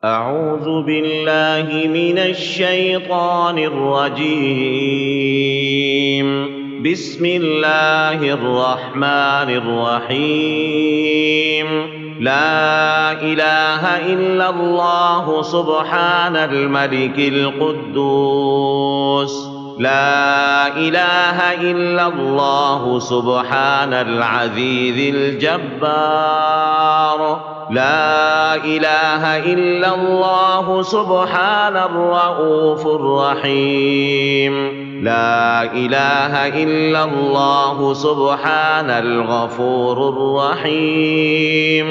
أعوذ بالله من الشيطان الرجيم. بسم الله الرحمن الرحيم. لا إله إلا الله سبحان الملك القدوس. لا إله إلا الله سبحان العزيز الجبار. لا إله إلا الله سبحان الرؤوف الرحيم. لا إله إلا الله سبحان الغفور الرحيم.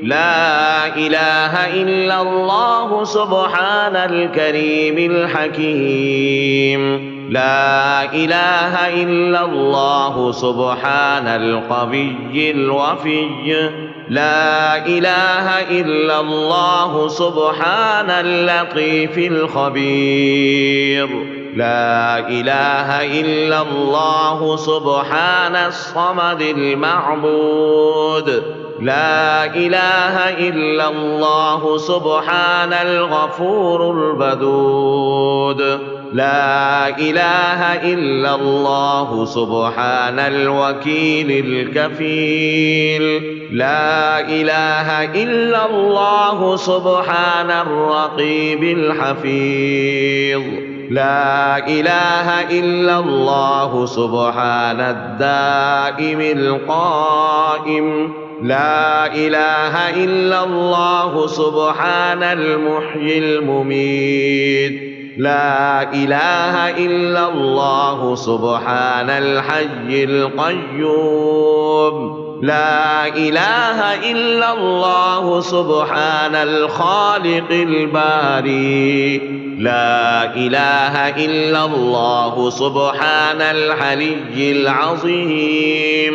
لا إله إلا الله سبحان الكريم الحكيم. لا إله إلا الله سبحان القوي الوفي. لا إله إلا الله سبحان اللطيف الخبير. لا إله إلا الله سبحان الصمد المعبود. لا إله إلا الله سبحان الغفور الودود. لا إله إلا الله سبحان الوكيل الكفيل. لا إله إلا الله سبحان الرقيب الحفيظ. لا إله إلا الله سبحان الدائم القائم. لا إله إلا الله سبحان المحيي المميت. لا إله إلا الله سبحان الحي القيوم. لا إله إلا الله سبحان الخالق الباري. لا إله إلا الله سبحان العلي العظيم.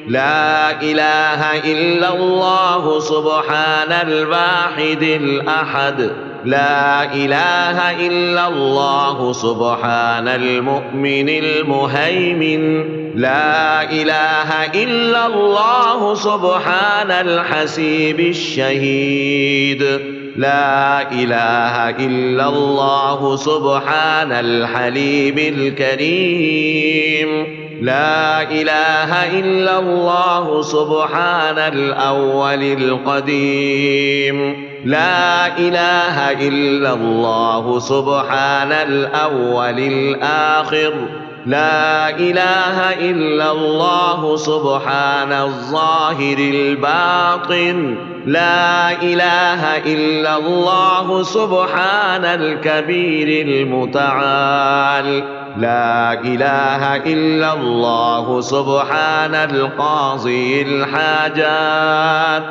لا إله إلا الله سبحان الواحد الأحد. لا إله إلا الله سبحان المؤمن المهيمن. لا إله إلا الله سبحان الحسيب الشهيد. لا إله إلا الله سبحان الحليم الكريم. لا إله إلا الله سبحان الأول القديم. لا إله إلا الله سبحان الأول الآخر. لا إله إلا الله سبحان الظاهر الباطن. لا إله إلا الله سبحان الكبير المتعال. لا إله إلا الله سبحان القاضي الحاجات.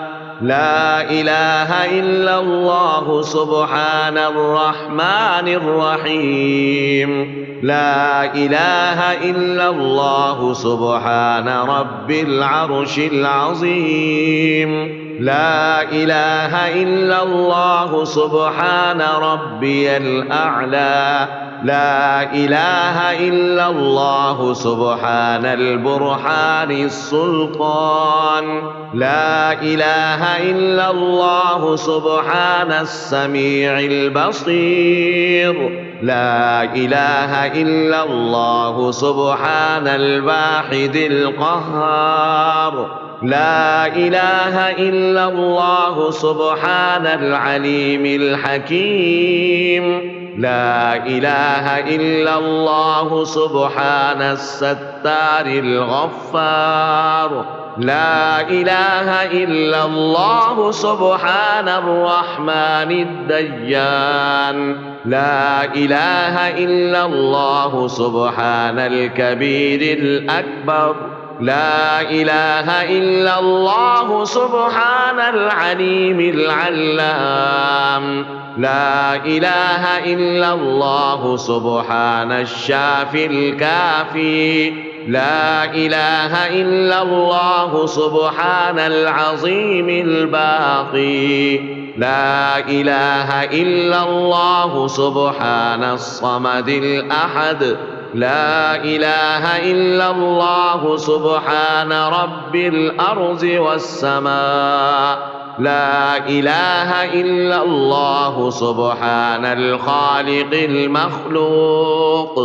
لا إله إلا الله سبحان الرحمن الرحيم. لا إله إلا الله سبحان رب العرش العظيم. لا إله إلا الله سبحان ربي الأعلى. لا إله إلا الله سبحان البرهان السلطان. لا إله إلا الله سبحان السميع البصير. لا إله إلا الله سبحان الواحد القهار. لا إله إلا الله سبحان العليم الحكيم. لا إله إلا الله سبحان الستار الغفار. لا إله إلا الله سبحان الرحمن الديان. لا إله إلا الله سبحان الكبير الأكبر. لا إله إلا الله سبحان العليم العلام. لا إله إلا الله سبحان الشافي الكافي. لا إله إلا الله سبحان العظيم الباقي. لا إله إلا الله سبحان الصمد الأحد. لا إله إلا الله سبحان رب الأرض والسماء. لا إله إلا الله سبحان الخالق المخلوق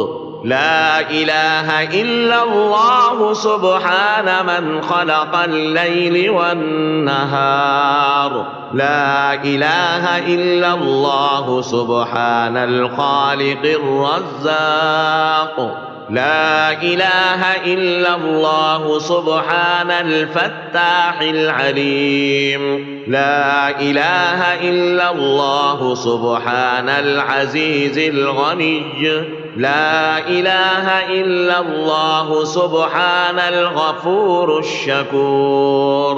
لا إله إلا الله سبحان من خلق الليل والنهار لا إله إلا الله سبحان الخالق الرزاق لا إله إلا الله سبحان الفتاح العليم لا إله إلا الله سبحان العزيز الغني لا إله إلا الله سبحان الغفور الشكور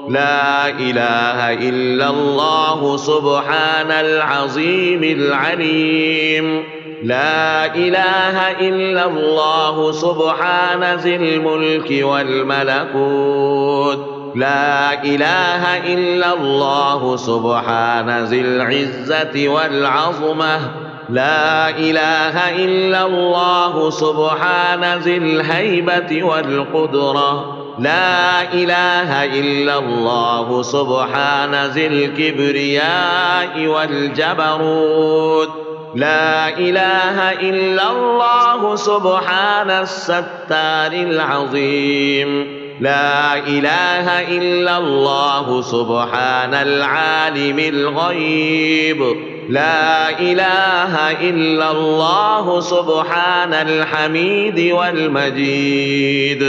لا إله إلا الله سبحان العظيم العليم لا إله إلا الله سبحان ذي الملك والملكوت لا إله إلا الله سبحان ذي العزة والعظمة لا إله إلا الله سبحان ذي الهيبة والقدرة لا إله إلا الله سبحان ذي الكبرياء والجبروت لا إله إلا الله سبحان الستار العظيم لا إله إلا الله سبحان العالم الغيب لا إله إلا الله سبحان الحميد والمجيد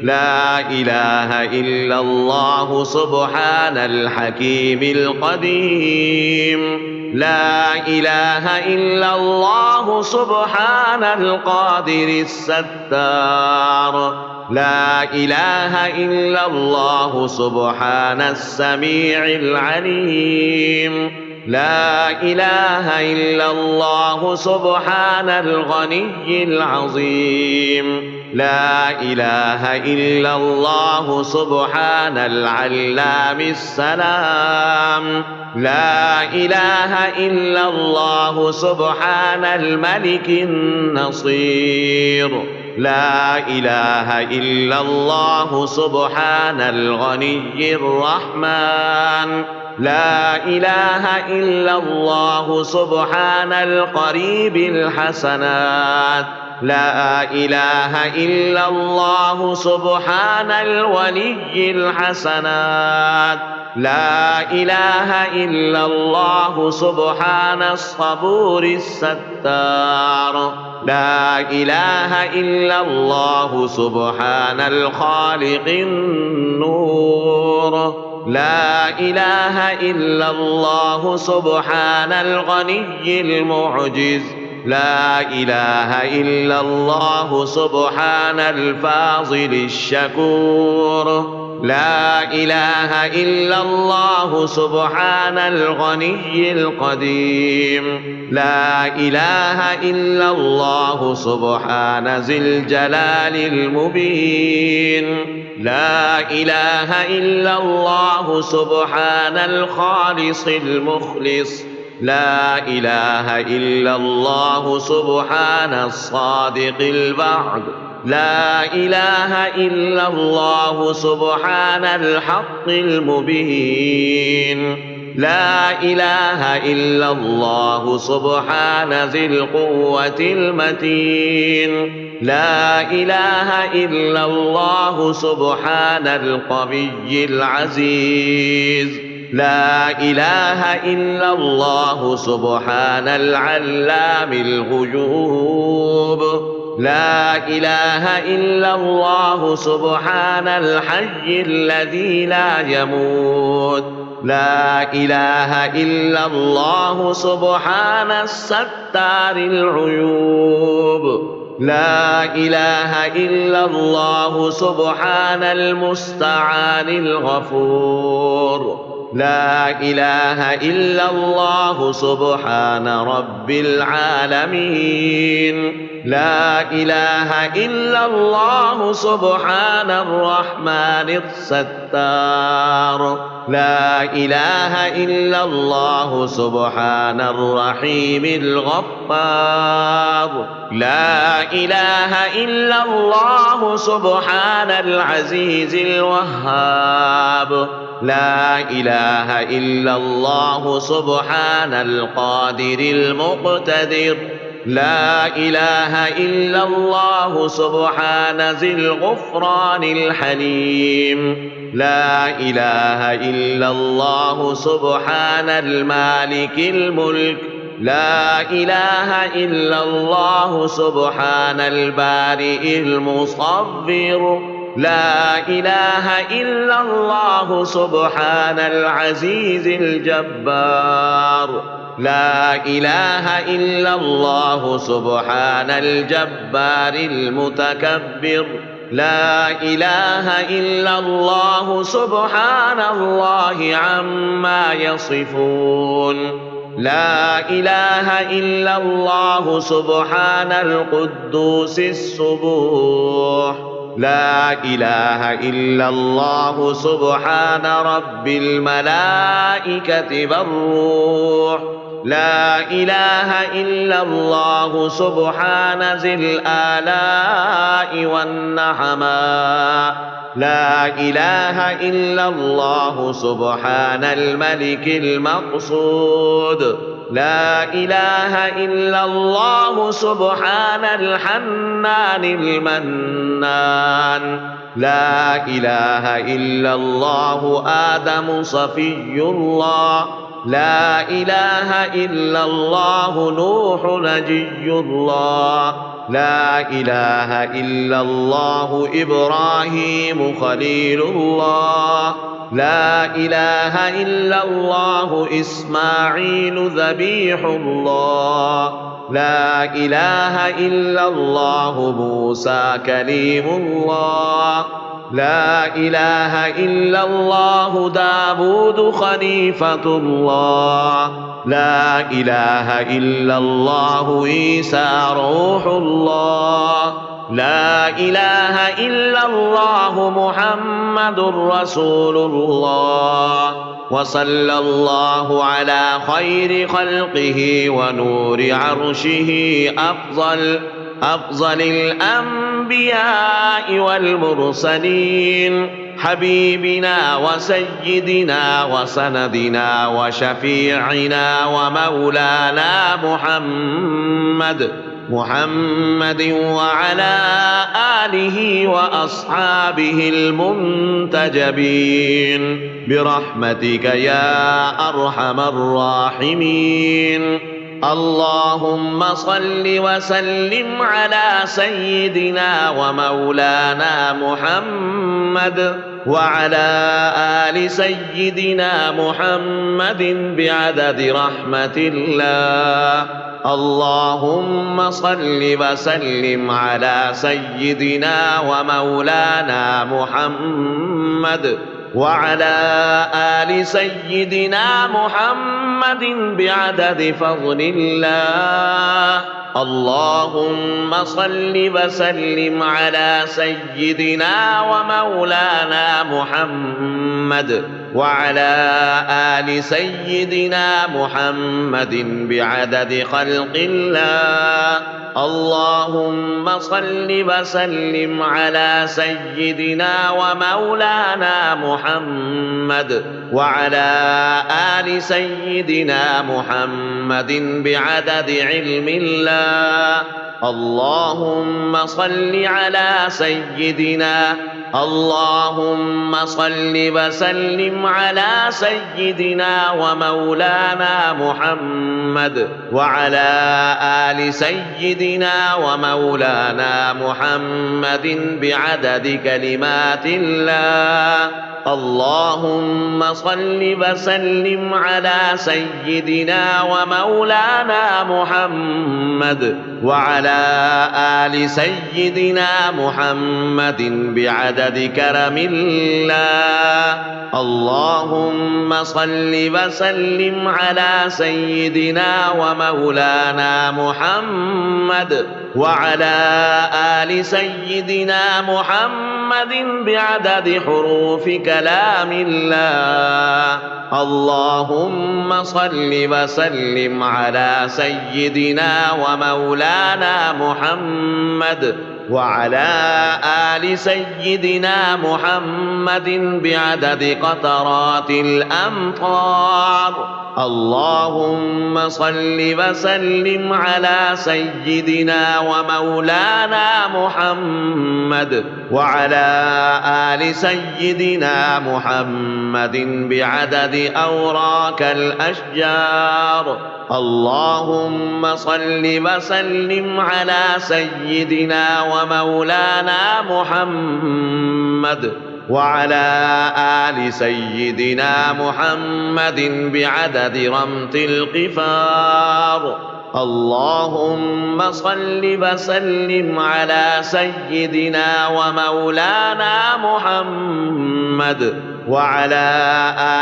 لا إله إلا الله سبحان الحكيم القديم لا إله إلا الله سبحان القادر الستار لا إله إلا الله سبحان السميع العليم لا إله إلا الله سبحان الغني العظيم لا إله إلا الله سبحان العلام السلام لا إله إلا الله سبحان الملك النصير لا إله إلا الله سبحان الغني الرحمن لا إله إلا الله سبحان القريب الحسنات لا إله إلا الله سبحان الولي الحسنات لا إله إلا الله سبحان الصبور الستار لا إله إلا الله سبحان الخالق النور لا إله إلا الله سبحان الغني المعجز لا إله إلا الله سبحان الفاضل الشكور لا إله إلا الله سبحان الغني القديم لا إله إلا الله سبحان ذي الجلال المبين لا إله إلا الله سبحان الخالص المخلص لا إله إلا الله سبحان الصادق الوعد لا إله إلا الله سبحان الحق المبين لا إله إلا الله سبحان ذي القوة المتين لا إله إلا الله سبحان القوي العزيز لا إله إلا الله سبحان العلام الغيوب لا إله إلا الله سبحان الحي الذي لا يموت لا إله إلا الله سبحان الستار العيوب لا إله إلا الله سبحان المستعان الغفور لا إله إلا الله سبحان رب العالمين لا إله إلا الله سبحان الرحمن الستار لا إله إلا الله سبحان الرحيم الغفار لا إله إلا الله سبحان العزيز الوهاب لا إله إلا الله سبحان القادر المقتدر لا إله إلا الله سبحان ذي الغفران الحليم لا إله إلا الله سبحان المالك الملك لا إله إلا الله سبحان البارئ المصور لا إله إلا الله سبحان العزيز الجبار لا إله إلا الله سبحان الجبار المتكبر لا إله إلا الله سبحان الله عما يصفون لا إله إلا الله سبحان القدوس السبوح لا إله إلا الله سبحان رب الملائكة والروح لا إله إلا الله سبحان ذي الآلاء والنعماء لا إله إلا الله سبحان الملك المقصود لا إله إلا الله سبحان الحنان المنان لا إله إلا الله آدم صفي الله لا إله إلا الله نوح نجي الله لا إله إلا الله إبراهيم خليل الله لا إله إلا الله إسماعيل ذبيح الله لا إله إلا الله موسى كليم الله لا إله إلا الله داود خليفة الله لا إله إلا الله عيسى روح الله لا إله إلا الله محمد رسول الله وصلى الله على خير خلقه ونور عرشه أفضل الأنبياء والمرسلين حبيبنا وسيدنا وسندنا وشفيعنا ومولانا محمد وعلى آله وأصحابه المنتجبين برحمتك يا أرحم الراحمين اللهم صل وسلم على سيدنا ومولانا محمد وعلى آل سيدنا محمد بعدد رحمة الله اللهم صل وسلم على سيدنا ومولانا محمد وعلى آل سيدنا محمد بعدد فضل الله اللهم صل وسلم على سيدنا ومولانا محمد وعلى آل سيدنا محمد بعدد خلق الله اللهم صل وسلم على سيدنا ومولانا محمد وعلى آل سيدنا محمد بعدد علم الله اللهم صل على سيدنا اللهم صل وسلم على سيدنا ومولانا محمد وعلى آل سيدنا ومولانا محمد بعدد كلمات الله اللهم صل وسلم على سيدنا ومولانا محمد وعلى آل سيدنا محمد بعدد كرم الله اللهم صل وسلم على سيدنا ومولانا محمد وعلى آل سيدنا محمد بعدد حروف بكلام الله. اللهم صل وسلم على سيدنا ومولانا محمد وعلى آل سيدنا محمد بعدد قطرات الأمطار. اللهم صل وسلم على سيدنا ومولانا محمد وعلى آل سيدنا محمد بعدد أوراق الأشجار. اللهم صل وسلم على سيدنا ومولانا محمد وعلى آل سيدنا محمد بعدد رمط القفار. اللهم صل وسلم على سيدنا ومولانا محمد وعلى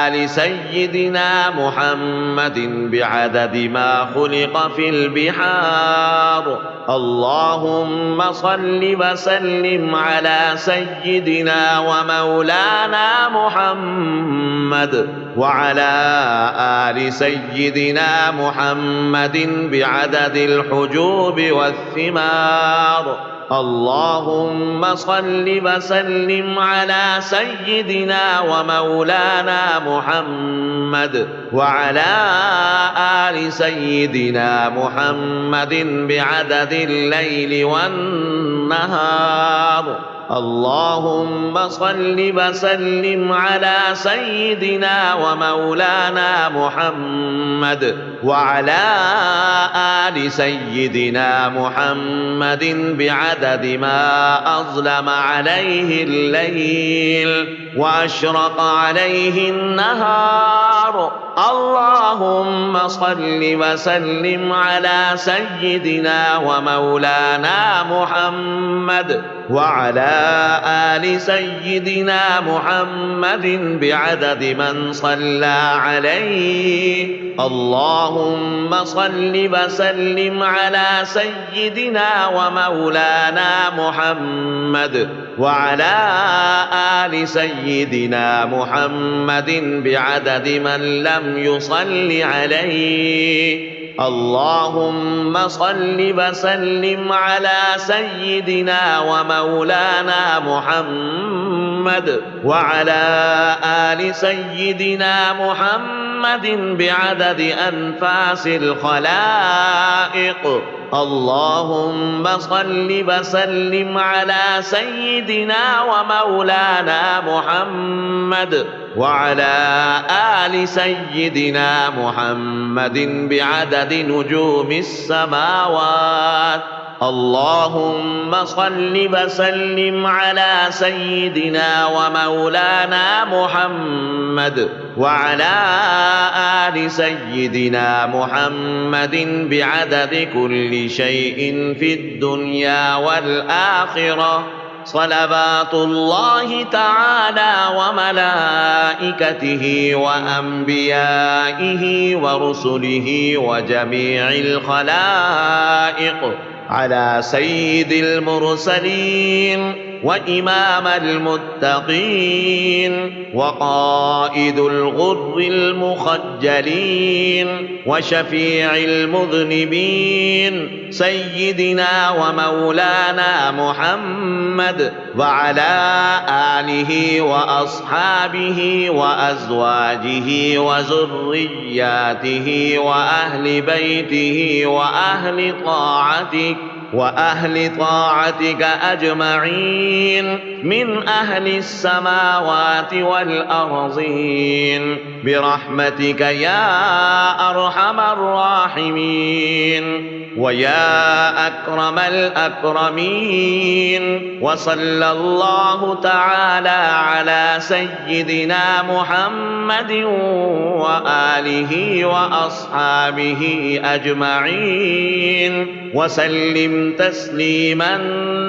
آل سيدنا محمد بعدد ما خلق في البحار. اللهم صل وسلم على سيدنا ومولانا محمد وعلى آل سيدنا محمد بعدد الحجوب والثمار. اللهم صل وسلم على سيدنا ومولانا محمد وعلى آل سيدنا محمد بعدد الليل والنهار. اللهم صل وسلم على سيدنا ومولانا محمد وعلى آل سيدنا محمد بعدد ما أظلم عليه الليل وأشرق عليه النهار. اللهم صل وسلم على سيدنا ومولانا محمد وعلى آل سيدنا محمد بعدد من صلى عليه. اللهم صل وسلم على سيدنا ومولانا محمد وعلى آل سيدنا محمد بعدد من لم يصل عليه. اللهم صل وسلم على سيدنا ومولانا محمد وعلى آل سيدنا محمد بعدد أنفاس الخلائق. اللهم صل وسلم على سيدنا ومولانا محمد وعلى آل سيدنا محمد بعدد نجوم السماوات. اللهم صل وسلم على سيدنا ومولانا محمد وعلى آل سيدنا محمد بعدد كل شيء في الدنيا والآخرة. صلوات الله تعالى وملائكته وأنبيائه ورسله وجميع الخلائق على سيد المرسلين وإمام المتقين وقائد الغر المخجلين وشفيع المذنبين سيدنا ومولانا محمد وعلى آله وأصحابه وأزواجه وذرياته وأهل بيته وأهل طاعتك أجمعين من أهل السماوات والأرضين برحمتك يا أرحم الراحمين ويا أكرم الأكرمين. وصلى الله تعالى على سيدنا محمد وآله وأصحابه أجمعين وسلم تسليما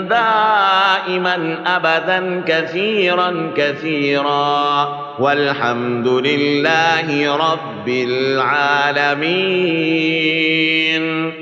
دائما أبدا كثيرا كثيرا والحمد لله رب العالمين.